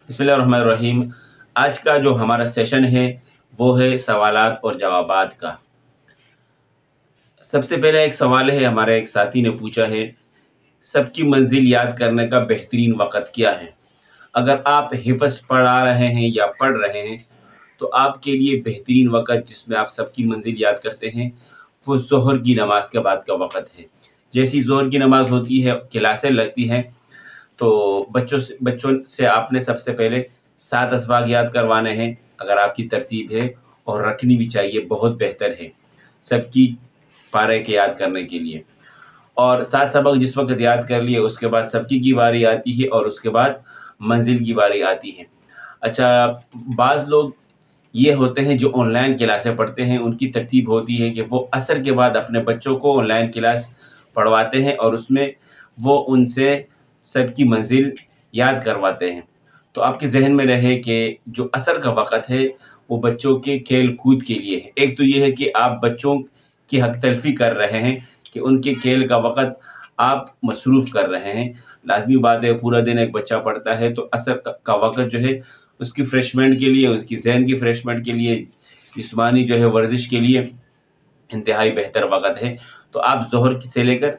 बिस्मिल्लाहिर्रहमानिर्रहीम। आज का जो हमारा सेशन है वो है सवालात और जवाबात का। सबसे पहले एक सवाल है, हमारे एक साथी ने पूछा है, सबकी मंजिल याद करने का बेहतरीन वक़्त क्या है? अगर आप हिफ़्ज़ पढ़ा रहे हैं या पढ़ रहे हैं तो आपके लिए बेहतरीन वक़्त जिसमें आप सबकी मंजिल याद करते हैं वो ज़ोहर की नमाज़ के बाद का वक़्त है। जैसी ज़ोहर की नमाज़ होती है, क्लासें लगती हैं, तो बच्चों से आपने सबसे पहले 7 असबाग याद करवाने हैं, अगर आपकी तरतीब है, और रखनी भी चाहिए, बहुत बेहतर है सबकी पारे के याद करने के लिए। और 7 सबक जिस वक़्त याद कर लिए उसके बाद सबकी की बारी आती है और उसके बाद मंजिल की बारी आती है। अच्छा, बाज़ लोग ये होते हैं जो ऑनलाइन क्लासें पढ़ते हैं, उनकी तरतीब होती है कि वो असर के बाद अपने बच्चों को ऑनलाइन क्लास पढ़वाते हैं और उसमें वो उनसे सबकी मंजिल याद करवाते हैं। तो आपके ज़हन में रहे कि जो असर का वक़्त है वो बच्चों के खेल कूद के लिए है। एक तो ये है कि आप बच्चों की हक़ तलफ़ी कर रहे हैं कि उनके खेल का वक़्त आप मसरूफ़ कर रहे हैं। लाज़मी बात है, पूरा दिन एक बच्चा पढ़ता है तो असर का वक़्त जो है उसकी फ्रेशमेंट के लिए, उसकी ज़हन की फ्रेशमेंट के लिए, जिस्मानी जो है वर्जिश के लिए इंतहाई बेहतर वक़्त है। तो आप ज़ोहर से लेकर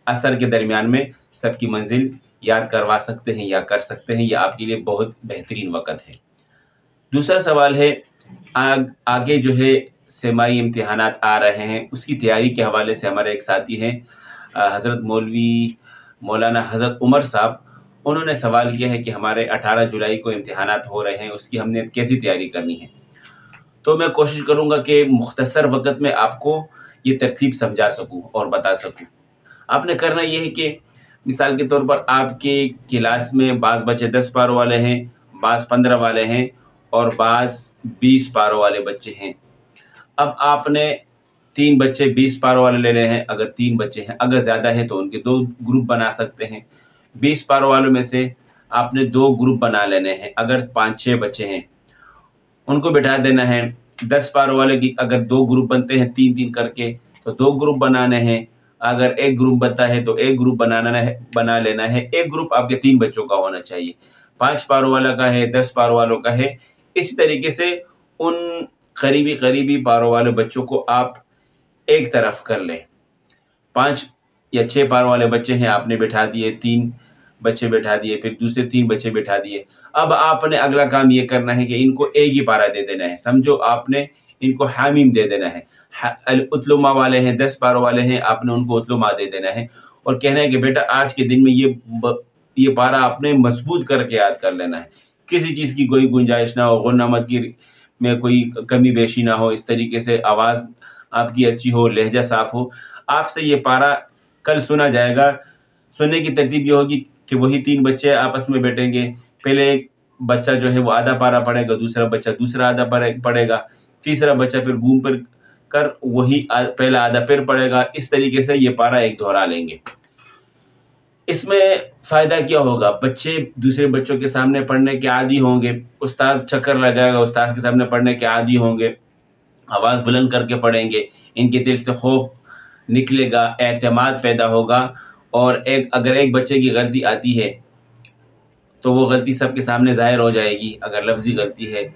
असर के दरमियान में सबकी मंजिल याद करवा सकते हैं या कर सकते हैं, ये आपके लिए बहुत बेहतरीन वक़्त है। दूसरा सवाल है, आगे जो है सेमाई इम्तिहानात आ रहे हैं, उसकी तैयारी के हवाले से हमारे एक साथी हैं हज़रत मौलाना हज़रत उमर साहब, उन्होंने सवाल किया है कि हमारे 18 जुलाई को इम्तिहानात हो रहे हैं, उसकी हमने कैसी तैयारी करनी है। तो मैं कोशिश करूँगा कि मुख्तसर वक़्त में आपको ये तरतीब समझा सकूँ और बता सकूँ। आपने करना ये है कि मिसाल के तौर पर आपके क्लास में बाज़ बच्चे 10 पारों वाले हैं, बाज़ 15 वाले हैं और बाज़ 20 पारों वाले बच्चे हैं। अब आपने 3 बच्चे 20 पारों वाले ले रहे हैं, अगर 3 बच्चे हैं, अगर ज़्यादा है तो उनके 2 ग्रुप बना सकते हैं। 20 पारों वालों में से आपने 2 ग्रुप बना लेने हैं, अगर 5-6 बच्चे हैं उनको बिठा देना है। 10 पारों वाले की अगर 2 ग्रुप बनते हैं 3-3 करके तो 2 ग्रुप बनाने हैं, अगर 1 ग्रुप बनता है तो 1 ग्रुप बना लेना है। 1 ग्रुप आपके 3 बच्चों का होना चाहिए, 5 पारों वाला का है, 10 पारों वालों का है। इसी तरीके से उन करीबी पारों वाले बच्चों को आप एक तरफ कर लें। 5 या 6 पारों वाले बच्चे हैं, आपने बिठा दिए, 3 बच्चे बिठा दिए, फिर दूसरे 3 बच्चे बिठा दिए। अब आपने अगला काम ये करना है कि इनको एक ही पारा दे देना है, समझो आपने इनको हामीम दे देना है। उतलुमा वाले हैं, 10 पारों वाले हैं, आपने उनको उतलुमा दे देना है और कहना है कि बेटा आज के दिन में ये पारा आपने मजबूत करके याद कर लेना है, किसी चीज़ की कोई गुंजाइश ना हो, गुन्नामत की में कोई कमी बेशी ना हो, इस तरीके से आवाज़ आपकी अच्छी हो, लहजा साफ़ हो। आपसे ये पारा कल सुना जाएगा। सुनने की तरतीब ये होगी कि वही 3 बच्चे आपस में बैठेंगे, पहले एक बच्चा जो है वो आधा पारा पढ़ेगा, दूसरा बच्चा दूसरा आधा पढ़ेगा, तीसरा बच्चा फिर घूम कर वही पहला आधा फिर पढ़ेगा। इस तरीके से ये पारा एक दोहरा लेंगे। इसमें फ़ायदा क्या होगा, बच्चे दूसरे बच्चों के सामने पढ़ने के आदी होंगे, उस्ताद चक्कर लगाएगा, उस्ताद के सामने पढ़ने के आदी होंगे, आवाज़ बुलंद करके पढ़ेंगे, इनके दिल से खौफ निकलेगा, एतमाद पैदा होगा। और अगर एक बच्चे की गलती आती है तो वो गलती सबके सामने ज़ाहिर हो जाएगी, अगर लफ्ज़ी गलती है।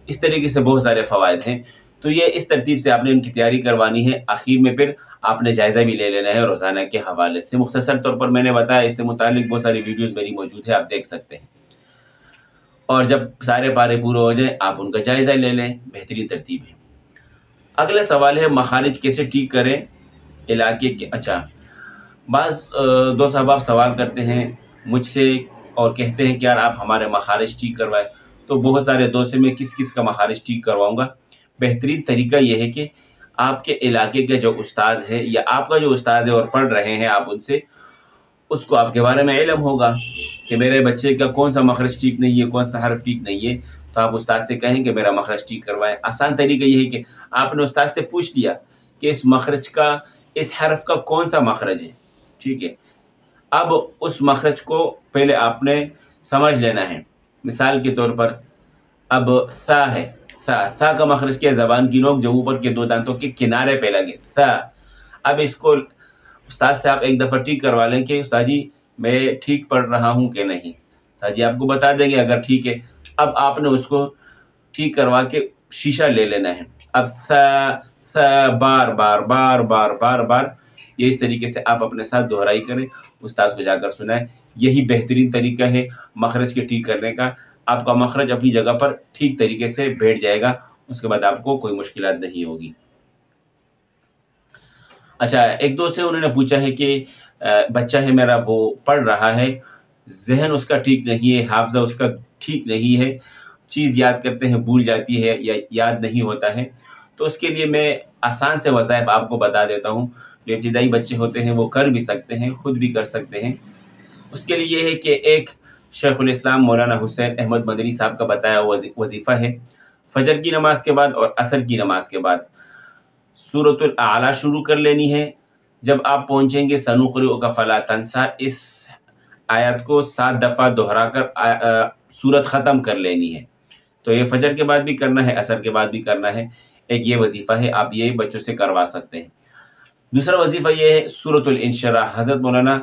इस तरीके से बहुत सारे फ़वाइद हैं। तो ये इस तरतीब से आपने इनकी तैयारी करवानी है। आखिर में फिर आपने जायज़ा भी ले लेना है रोज़ाना के हवाले से। मुख्तसर तौर पर मैंने बताया, इससे मुतालिक बहुत सारी वीडियोज़ मेरी मौजूद है, आप देख सकते हैं। और जब सारे पारे पूरे हो जाएँ आप उनका जायज़ा ले लें, बेहतरीन तरतीब है। अगला सवाल है, मखारिज कैसे ठीक करें इलाके के। अच्छा, बाज़ दोस्त अहबाब सवाल करते हैं मुझसे और कहते हैं कि यार आप हमारे मखारिज ठीक करवाएं। तो बहुत सारे दोस्त से मैं किस का मखारिज ठीक करवाऊँगा। बेहतरीन तरीका ये है कि आपके इलाके के जो उस्ताद है या आपका जो उस्ताद है और पढ़ रहे हैं आप उनसे, उसको आपके बारे में इल्म होगा कि मेरे बच्चे का कौन सा मखरज ठीक नहीं है, कौन सा हर्फ ठीक नहीं है। तो आप उस्ताद से कहें कि मेरा मखरज ठीक करवाएं। आसान तरीका ये है कि आपने उस्ताद से पूछ लिया कि इस मखरज का, इस हर्फ का कौन सा मखरज है, ठीक है। अब उस मखरज को पहले आपने समझ लेना है। मिसाल के तौर पर अब सा है, सा का मखरज क्या है, ज़बान की नोक जो ऊपर के 2 दांतों के किनारे पे लगे, सा। अब इसको उस्ताद से आप एक दफ़ा ठीक करवा लें कि उस्ताद जी मैं ठीक पढ़ रहा हूँ कि नहीं। ताजी आपको बता देंगे अगर ठीक है। अब आपने उसको ठीक करवा के शीशा ले लेना है। अब बार बार बार बार बार बार ये इस तरीके से आप अपने साथ दोहराई करें, उस्ताद को जाकर सुनाएं। यही बेहतरीन तरीका है मखरज के ठीक करने का। आपका मखरज अपनी जगह पर ठीक तरीके से बैठ जाएगा, उसके बाद आपको कोई मुश्किलात नहीं होगी। अच्छा, एक दोस्त से उन्होंने पूछा है कि बच्चा है मेरा, वो पढ़ रहा है, जहन उसका ठीक नहीं है, हाफजा उसका ठीक नहीं है, चीज़ याद करते हैं भूल जाती है या याद नहीं होता है। तो उसके लिए मैं आसान से वज़ाइफ आपको बता देता हूँ, जो इब्तिदाई बच्चे होते हैं वो कर भी सकते हैं, खुद भी कर सकते हैं। उसके लिए ये है कि एक शेखुल इस्लाम मौलाना हुसैन अहमद मदनी साहब का बताया वजीफ़ा है, फजर की नमाज के बाद और असर की नमाज के बाद सूरतुल आला शुरू कर लेनी है। जब आप पहुँचेंगे सनुक़रिउका फला तंसा, इस आयत को 7 दफ़ा दोहरा कर सूरत ख़त्म कर लेनी है। तो ये फजर के बाद भी करना है, असर के बाद भी करना है। एक ये वजीफ़ा है, आप ये बच्चों से करवा सकते हैं। दूसरा वजीफ़ा ये है सूरतुल इंशिराह। हज़रत मौलाना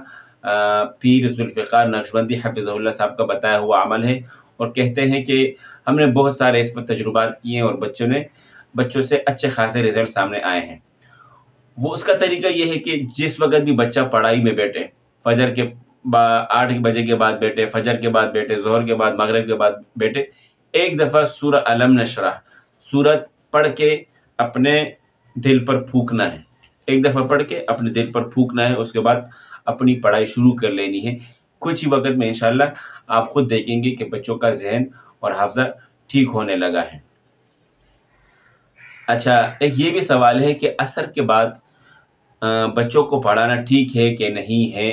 पीर ज़ुल्फ़िकार नक्शबंदी हफ़िज़हुल्लाह साहब का बताया हुआ अमल है, और कहते हैं कि हमने बहुत सारे इस पर तजुर्बात किए हैं और बच्चों से अच्छे खासे रिज़ल्ट सामने आए हैं। वो उसका तरीका ये है कि जिस वक़्त भी बच्चा पढ़ाई में बैठे, फजर के 8 बजे के बाद बैठे, फजर के बाद बैठे, ज़ोहर के बाद, मगरिब के बाद बैठे, एक दफ़ा सूरह अलम नशरह सूरत पढ़ के अपने दिल पर फूंकना है। एक दफ़ा पढ़ के अपने दिल पर फूंकना है, उसके बाद अपनी पढ़ाई शुरू कर लेनी है। कुछ ही वक़्त में इंशाअल्लाह आप खुद देखेंगे कि बच्चों का ज़हन और हाफ़ज़ा ठीक होने लगा है। अच्छा, एक ये भी सवाल है कि असर के बाद बच्चों को पढ़ाना ठीक है कि नहीं है।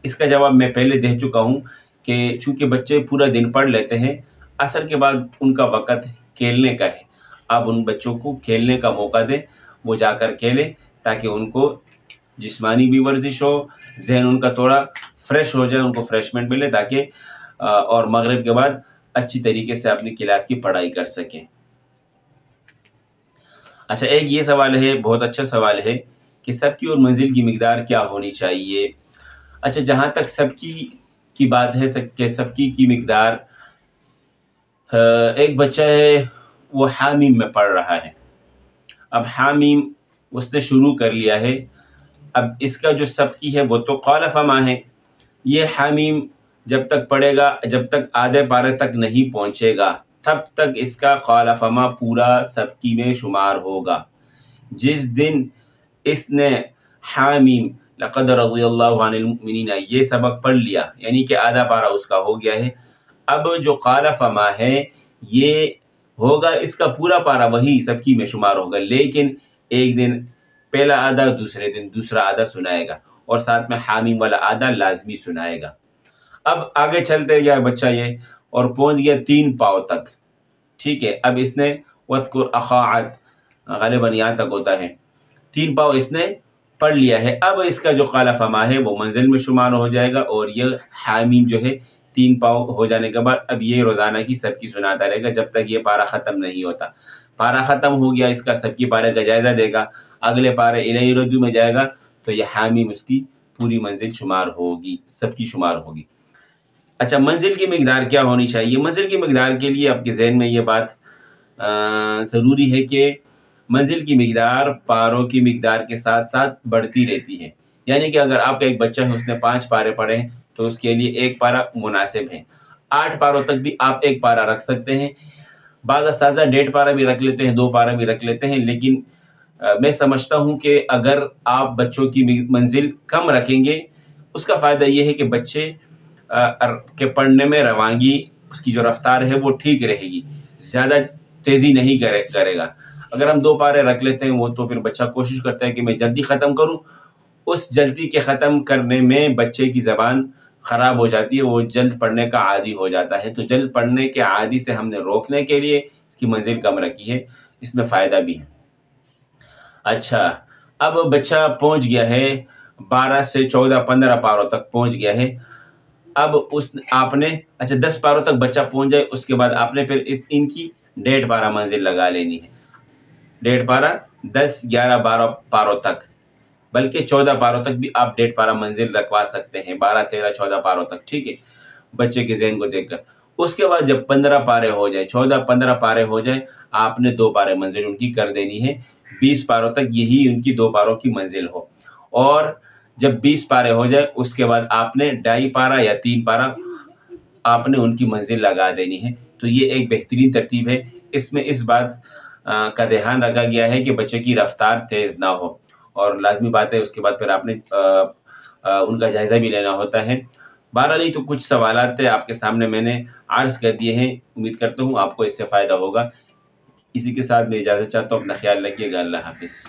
इसका जवाब मैं पहले दे चुका हूँ कि चूँकि बच्चे पूरा दिन पढ़ लेते हैं, असर के बाद उनका वक़्त खेलने का है। आप उन बच्चों को खेलने का मौका दें, वो जाकर खेलें, ताकि उनको जिस्मानी भी वर्जिश हो, ज़हन उनका थोड़ा फ्रेश हो जाए, उनको फ्रेशमेंट मिले, ताकि और मगरिब के बाद अच्छी तरीके से अपनी क्लास की पढ़ाई कर सकें। अच्छा, एक ये सवाल है, बहुत अच्छा सवाल है कि सबकी और मंजिल की मिकदार क्या होनी चाहिए। अच्छा, जहाँ तक सबकी की बात है, सबकी की मिकदार, एक बच्चा है वो हामीम में पढ़ रहा है। अब हामीम उसने शुरू कर लिया है। अब इसका जो सबकी है वो तो क़ाल फ़मा है। ये हामीम जब तक पढ़ेगा, जब तक आधे पारे तक नहीं पहुँचेगा, तब तक इसका क़ाल फ़मा पूरा सबकी में शुमार होगा। जिस दिन इसने हामीम लक़द रज़ियल्लाहु अनिल मुमिनीना ये सबक पढ़ लिया, यानी कि आधा पारा उसका हो गया है, अब जो क़ाल फ़मा है ये होगा, इसका पूरा पारा वही सबकी में शुमार होगा। लेकिन एक दिन पहला आधा, दूसरे दिन दूसरा आधा सुनाएगा, और साथ में हामीम वाला आधा लाजमी सुनाएगा। अब आगे चलते गया बच्चा ये, और पहुँच गया 3 पाँव तक। ठीक है, अब इसने वज़कुर अख़ा आद, ग़ालिबन यहाँ तक होता है, 3 पाँव इसने पढ़ लिया है। अब इसका जो क़ाल फ़मा है वो मंजिल में शुमार हो जाएगा, और ये हामीम जो है 3 पाँव हो जाने के बाद अब ये रोज़ाना की सबकी सुनाता रहेगा जब तक ये पारा ख़त्म नहीं होता। पारा ख़त्म हो गया, इसका सबकी पारे का जायज़ा देगा, अगले पारे इलाही रद्दू में जाएगा, तो यह हामीम उसकी पूरी मंजिल शुमार होगी, सबकी शुमार होगी। अच्छा, मंजिल की मिकदार क्या होनी चाहिए। मंजिल की मिकदार के लिए आपके जहन में ये बात ज़रूरी है कि मंजिल की मिकदार पारों की मिकदार के साथ साथ बढ़ती रहती है। यानी कि अगर आपका एक बच्चा है, उसने 5 पारे पढ़े हैं, तो उसके लिए 1 पारा मुनासिब है। 8 पारों तक भी आप 1 पारा रख सकते हैं। बाज़ असातिज़ा 1.5 पारा भी रख लेते हैं, 2 पारा भी रख लेते हैं। लेकिन मैं समझता हूँ कि अगर आप बच्चों की मंजिल कम रखेंगे, उसका फ़ायदा ये है कि बच्चे के पढ़ने में रवानगी, उसकी जो रफ्तार है वो ठीक रहेगी, ज़्यादा तेज़ी नहीं करेगा। अगर हम 2 पारे रख लेते हैं, वो तो फिर बच्चा कोशिश करता है कि मैं जल्दी ख़त्म करूँ। उस जल्दी के ख़त्म करने में बच्चे की ज़बान ख़राब हो जाती है, वो जल्द पढ़ने का आदी हो जाता है। तो जल्द पढ़ने के आदी से हमने रोकने के लिए इसकी मंजिल कम रखी है, इसमें फ़ायदा भी है। अच्छा, अब बच्चा पहुंच गया है 12 से 14, 15 पारों तक पहुंच गया है। अब आपने 10 पारों तक बच्चा पहुंच जाए, उसके बाद आपने फिर इनकी 1.5 पारा मंजिल लगा लेनी है। 1.5 पारा 10, 11, 12 पारों तक, बल्कि 14 पारों तक भी आप 1.5 पारा मंजिल रखवा सकते हैं, 12, 13, 14 पारों तक। ठीक है, बच्चे के जहन को देखकर। उसके बाद जब 15 पारे हो जाए, 14-15 पारे हो जाए, आपने 2 पारे मंजिल उनकी कर देनी है। 20 पारों तक यही उनकी 2 पारों की मंजिल हो। और जब 20 पारे हो जाए उसके बाद आपने 2.5 पारा या 3 पारा आपने उनकी मंजिल लगा देनी है। तो ये एक बेहतरीन तरतीब है। इसमें इस बात का ध्यान रखा गया है कि बच्चे की रफ्तार तेज़ ना हो, और लाज़मी बात है उसके बाद फिर आपने उनका जायज़ा भी लेना होता है। बहरहाल ये तो कुछ सवालात थे आपके सामने मैंने अर्ज़ कर दिए हैं। उम्मीद करता हूँ आपको इससे फ़ायदा होगा। इसी के साथ मैं इजाज़त चाहता हूँ। अपना ख़्याल रखिएगा। अल्लाह हाफ़िज़।